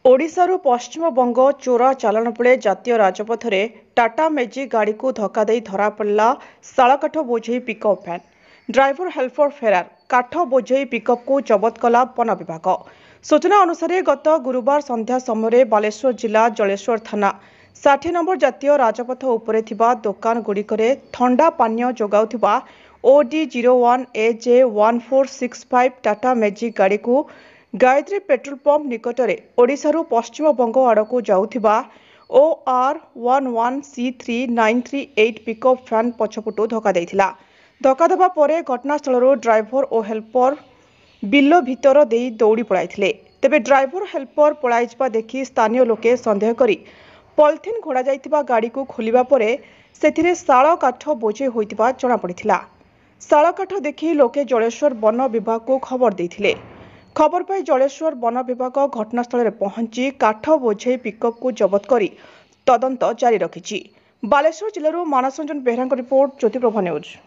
ओडिशारू पश्चिमबंग चोर चालाण बेले जातीय राजपथरे टाटा मैजिक गाड़ी को धक्का दे धरा पड़ा शालकाठ बोझे पिकअप भैन। ड्राइवर हेल्पर फेरार। काठ बोझे पिकअप को जबत कला वन विभाग। सूचना अनुसार गत गुरुवार संध्या समय बालेश्वर जिला जलेश्वर थाना 60 नंबर जातीय राजपथ उपरे थिबा दोकान गुड़िकरे ठंडा पानीय जोगाउथिबा OD01 AJ1465 टाटा मैजिक गाड़ी को गायत्री पेट्रोल पंप निकटरे ओडिशारू पश्चिमबंग आड़कू जाउथिबा OR11C3938 पिकअप भैन पछपटू धक्का देइथिला। धक्का देबा परे घटनास्थलरू ड्राइवर और हेल्पर बिल भितर देई दौड़ी पड़ाइथिले। तेबे ड्राइवर हेल्पर पळाइजिबा देखि स्थानीय लोके संदेह करी पॉलिथिन घोड़ा जाइतिबा गाड़ी को खोलिबा परे सेथिरे शाल काठ बोझे होइतिबा जणा पड़िथिला। शाल काठ देखि लोके जलेश्वर वन विभाग को खबर देइथिले। खबर पाई जलेश्वर वन विभाग घटनास्थल में पहुंची काठ बोझे पिकअप को जबत करी तदंत जारी रखिछि। बालेश्वर जिलूर मानस रंजन बेहरा रिपोर्ट, ज्योतिप्रभा न्यूज।